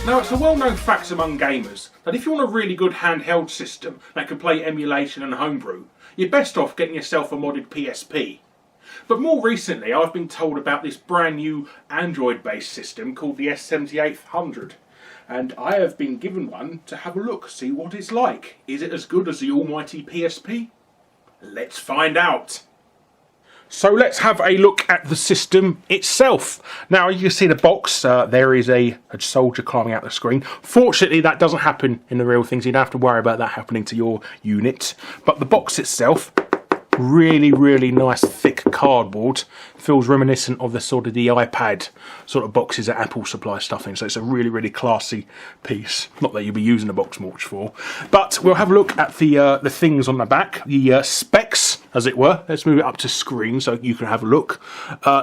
Now, it's a well-known fact among gamers that if you want a really good handheld system that can play emulation and homebrew, you're best off getting yourself a modded PSP. But more recently, I've been told about this brand new Android-based system called the S7800. And I have been given one to have a look, see what it's like. Is it as good as the almighty PSP? Let's find out. So let's have a look at the system itself. Now you can see the box, there is a soldier climbing out the screen. Fortunately that doesn't happen in the real things, you don't have to worry about that happening to your unit. But the box itself, really nice thick cardboard, feels reminiscent of the sort of the iPad sort of boxes that Apple supply stuff in, so it's a really classy piece. Not that you'll be using the box much for, but we'll have a look at the things on the back, the specs as it were. Let's move it up to screen so you can have a look.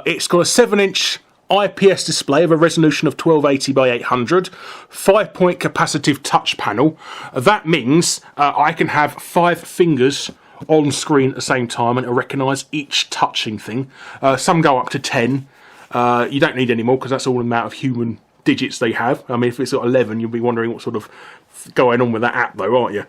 It's got a 7-inch IPS display of a resolution of 1280 by 800, 5-point capacitive touch panel. That means I can have 5 fingers on screen at the same time and it'll recognise each touching thing. Some go up to 10. You don't need any more because that's all the amount of human digits they have. I mean, if it's got 11, you'll be wondering what sort of going on with that app though, aren't you?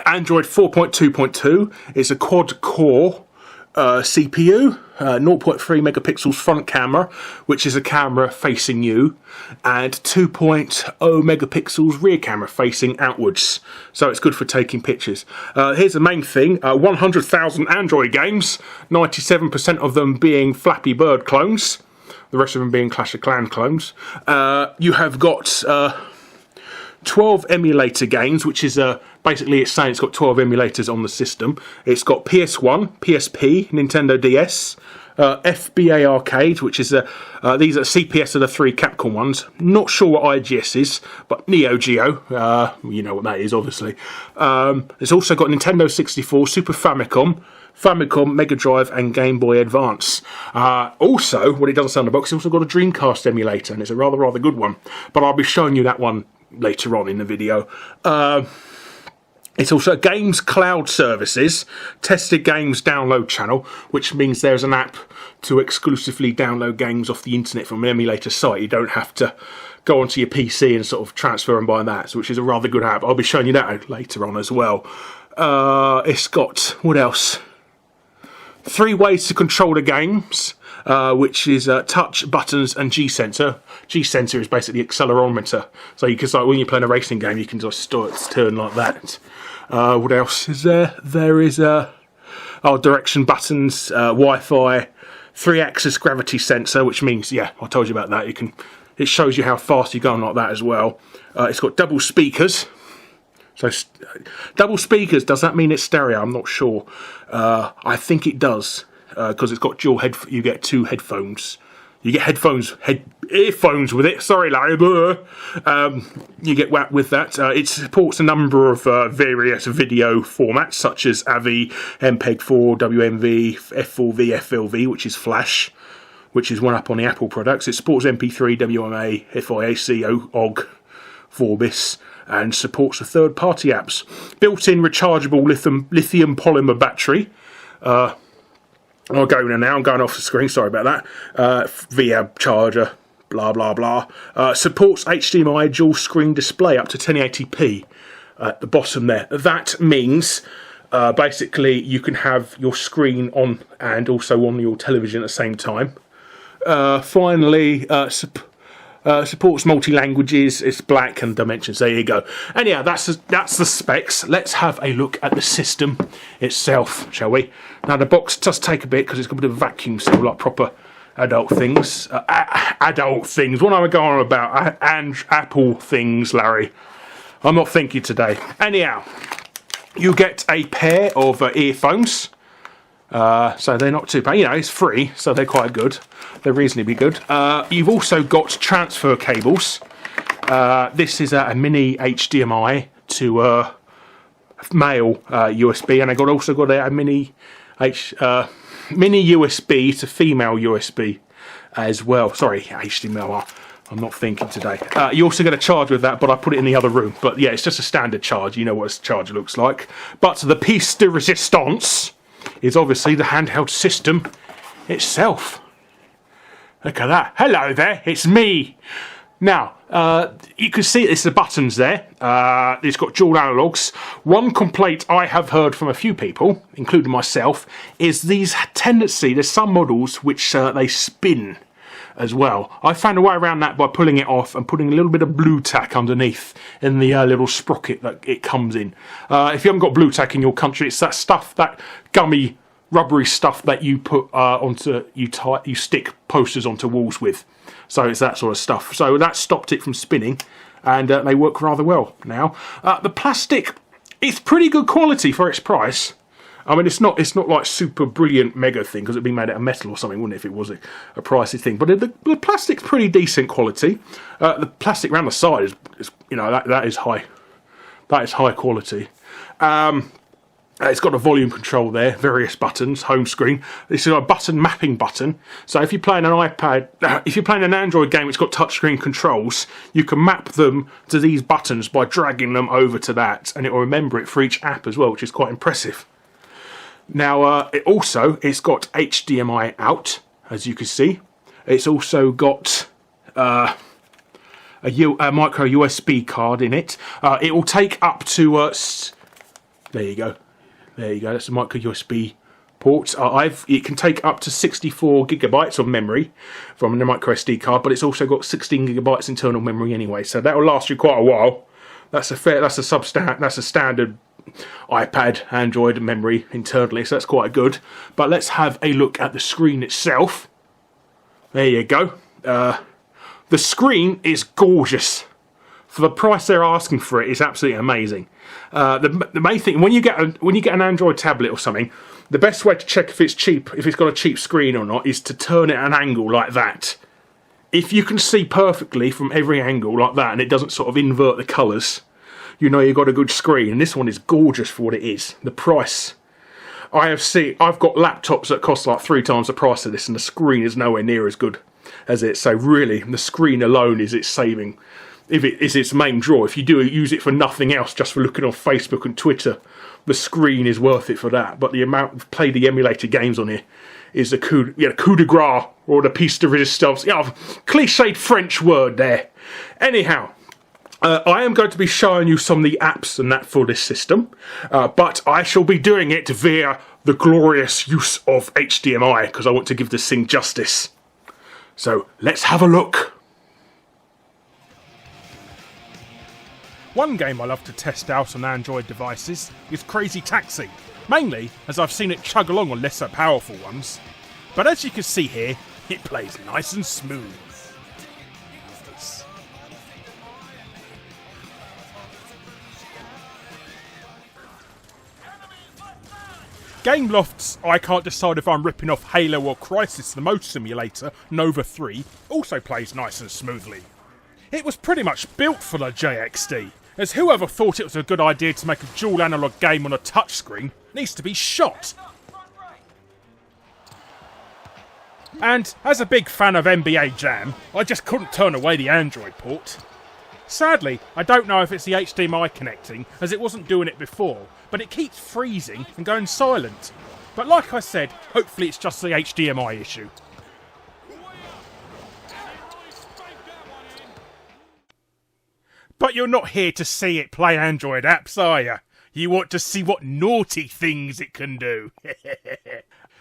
Android 4.2.2. It's a quad-core CPU, 0.3 megapixels front camera, which is a camera facing you, and 2.0 megapixels rear camera facing outwards. So it's good for taking pictures. Here's the main thing, 100,000 Android games, 97% of them being Flappy Bird clones, the rest of them being Clash of Clans clones. You have got 12 emulator games, which is basically it's saying it's got 12 emulators on the system. It's got PS1, PSP, Nintendo DS, FBA Arcade, which is these are CPS are the 3 Capcom ones. Not sure what IGS is, but Neo Geo, you know what that is, obviously. It's also got Nintendo 64, Super Famicom, Mega Drive, and Game Boy Advance. Also, what it doesn't say on the box, it's also got a Dreamcast emulator, and it's a rather good one. But I'll be showing you that one later on in the video. It's also Games Cloud Services, Tested Games Download Channel, which means there's an app to exclusively download games off the internet from an emulator site. You don't have to go onto your PC and sort of transfer and buy that, which is a rather good app. I'll be showing you that later on as well. It's got, what else? 3 ways to control the games, which is touch, buttons, and G-sensor. G-sensor is basically accelerometer. So you can, like, when you're playing a racing game, you can just turn like that. What else is there? There is direction buttons, Wi-Fi, 3-axis gravity sensor, which means, yeah, I told you about that. It shows you how fast you're going like that as well. It's got double speakers. So double speakers, does that mean it's stereo? I'm not sure. I think it does, because it's got dual you get 2 headphones. You get earphones with it. Sorry, Larry. You get whacked with that. It supports a number of various video formats, such as AVI, MPEG-4, WMV, F4V, FLV, which is Flash, which is one up on the Apple products. It supports MP3, WMA, FIAC, OGG, Vorbis, and supports the third-party apps. Built-in rechargeable lithium polymer battery. I'll go now, I'm going off the screen, sorry about that. VIA charger, blah blah blah. Supports HDMI dual screen display up to 1080p at the bottom there. That means basically you can have your screen on and also on your television at the same time. Finally, supports multi-languages, it's black and dimensions, there you go. Anyhow, that's the specs. Let's have a look at the system itself, shall we? Now the box does take a bit because it's got a bit of a vacuum seal, like proper adult things. Adult things, what am I going on about? And Apple things, Larry. I'm not thinking today. Anyhow, you get a pair of earphones. So they're not too bad. You know, it's free, so they're quite good. They're reasonably good. You've also got transfer cables. This is a mini HDMI to male USB, and I also got a mini USB to female USB as well. Sorry, HDMI. I'm not thinking today. You also get a charge with that, but I put it in the other room. But yeah, it's just a standard charge. You know what a charger looks like. But the piece de resistance is obviously the handheld system itself. Look at that. Hello there, it's me. Now, You can see it's the buttons there. It's got dual analogues. One complaint I have heard from a few people, including myself, is there's some models which they spin as well. I found a way around that by pulling it off and putting a little bit of blue tack underneath in the little sprocket that it comes in. If you haven't got blue tack in your country, it's that stuff, that gummy, rubbery stuff that you put you stick posters onto walls with. So it's that sort of stuff. So that stopped it from spinning, and they work rather well now. The plastic, it's pretty good quality for its price. I mean, it's not like super brilliant mega thing, because it'd be made out of metal or something, wouldn't it, if it was a pricey thing. But the plastic's pretty decent quality. The plastic around the side is that is high. That is high quality. It's got a volume control there, various buttons, home screen. This is a button mapping button. So if you're playing an iPad, if you're playing an Android game which got touchscreen controls, you can map them to these buttons by dragging them over to that, and it will remember it for each app as well, which is quite impressive. Now, it's got HDMI out, as you can see. It's also got a micro USB card in it. It will take up to there you go. There you go, that's a micro USB port. It can take up to 64 gigabytes of memory from the micro SD card, but it's also got 16 gigabytes internal memory anyway, so that will last you quite a while. That's a standard iPad, Android memory internally, so that's quite good. But let's have a look at the screen itself. There you go. The screen is gorgeous. For the price they're asking for it, it's absolutely amazing. The main thing, when you get an Android tablet or something, the best way to check if it's cheap, if it's got a cheap screen or not, is to turn it at an angle like that. If you can see perfectly from every angle like that, and it doesn't sort of invert the colours, you know you've got a good screen. And this one is gorgeous for what it is. The price, I've got laptops that cost like 3 times the price of this, and the screen is nowhere near as good as it. So really, the screen alone is its saving. If it is its main draw, if you do use it for nothing else, just for looking on Facebook and Twitter, the screen is worth it for that. But the amount of play the emulated games on here is the coup de grace, or the piece de resistance. Cliched French word there. Anyhow, I am going to be showing you some of the apps and that for this system, but I shall be doing it via the glorious use of HDMI, because I want to give this thing justice. So let's have a look. One game I love to test out on Android devices is Crazy Taxi, mainly as I've seen it chug along on lesser powerful ones. But as you can see here, it plays nice and smooth. Gamelofts, I can't decide if I'm ripping off Halo or Crysis the Mode Simulator, Nova 3, also plays nice and smoothly. It was pretty much built for the JXD, as whoever thought it was a good idea to make a dual analog game on a touchscreen needs to be shot. And as a big fan of NBA Jam, I just couldn't turn away the Android port. Sadly, I don't know if it's the HDMI connecting, as it wasn't doing it before, but it keeps freezing and going silent. But like I said, hopefully it's just the HDMI issue. But you're not here to see it play Android apps, are you? You want to see what naughty things it can do.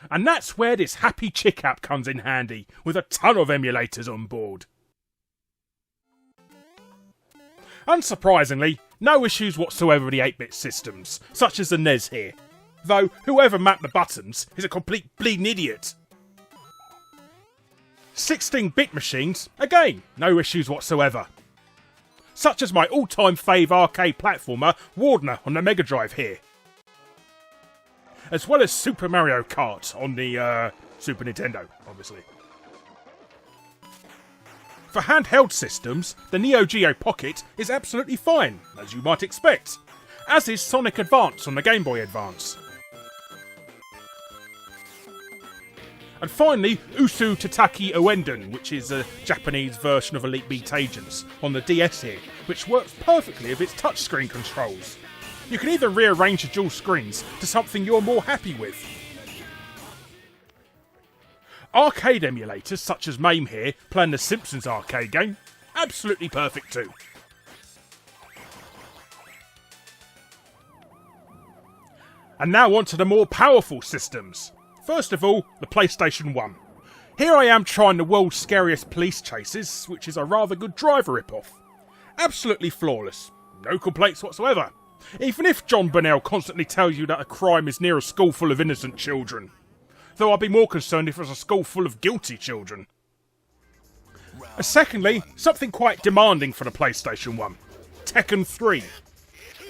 And that's where this Happy Chick app comes in handy, with a ton of emulators on board. Unsurprisingly, no issues whatsoever with the 8-bit systems, such as the NES here. Though, whoever mapped the buttons is a complete bleeding idiot. 16-bit machines, again, no issues whatsoever. Such as my all-time fave arcade platformer, Wardener, on the Mega Drive here. As well as Super Mario Kart on the Super Nintendo, obviously. For handheld systems, the Neo Geo Pocket is absolutely fine, as you might expect, as is Sonic Advance on the Game Boy Advance. And finally, Usu Tataki Oenden, which is a Japanese version of Elite Beat Agents, on the DS here, which works perfectly with its touchscreen controls. You can either rearrange the dual screens to something you're more happy with. Arcade emulators such as MAME here, playing the Simpsons arcade game, absolutely perfect too. And now on to the more powerful systems. First of all, the PlayStation 1. Here I am trying the world's scariest police chases, which is a rather good driver rip-off. Absolutely flawless. No complaints whatsoever. Even if John Burnell constantly tells you that a crime is near a school full of innocent children. Though I'd be more concerned if it was a school full of guilty children. And secondly, something quite demanding for the PlayStation 1. Tekken 3.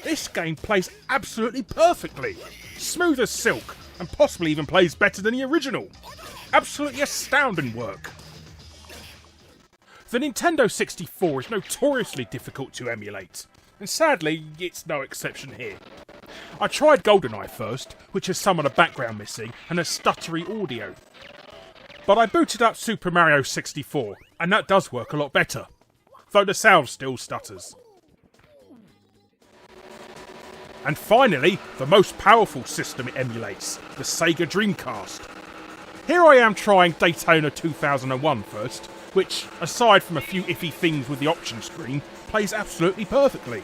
This game plays absolutely perfectly. Smooth as silk, and possibly even plays better than the original. Absolutely astounding work. The Nintendo 64 is notoriously difficult to emulate, and sadly, it's no exception here. I tried GoldenEye first, which has some of the background missing and a stuttery audio. But I booted up Super Mario 64, and that does work a lot better, though the sound still stutters. And finally, the most powerful system it emulates, the Sega Dreamcast. Here I am trying Daytona 2001 first, which, aside from a few iffy things with the option screen, plays absolutely perfectly.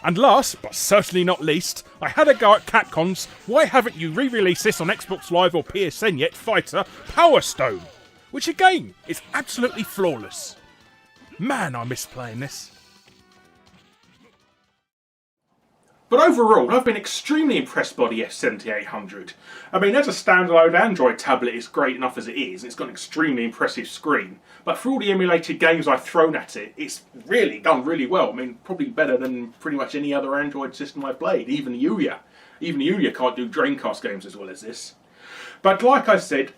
And last, but certainly not least, I had a go at Capcom's "Why haven't you re-released this on Xbox Live or PSN yet?" fighter, Power Stone, which again is absolutely flawless. Man, I miss playing this. But overall, I've been extremely impressed by the S7800. I mean, as a standalone Android tablet, it's great enough as it is, and it's got an extremely impressive screen. But for all the emulated games I've thrown at it, it's really done really well. I mean, probably better than pretty much any other Android system I've played, even the Ouya. Even the Ouya can't do Dreamcast games as well as this. But like I said,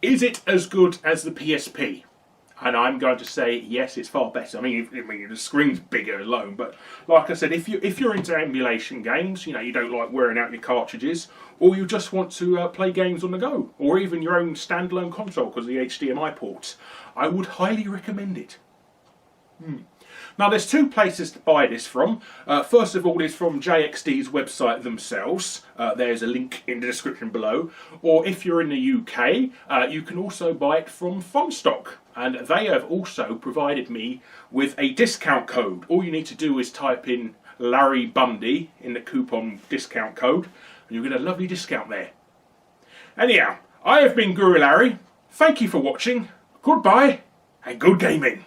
is it as good as the PSP? And I'm going to say, yes, it's far better. I mean, the screen's bigger alone, but like I said, if you're into emulation games, you don't like wearing out your cartridges, or you just want to play games on the go, or even your own standalone console because of the HDMI ports, I would highly recommend it. Now, there's two places to buy this from. First of all, it's from JXD's website themselves. There's a link in the description below. Or if you're in the UK, you can also buy it from Funstock. And they have also provided me with a discount code. All you need to do is type in Larry Bundy in the coupon discount code, and you'll get a lovely discount there. Anyhow, I have been Guru Larry. Thank you for watching. Goodbye, and good gaming.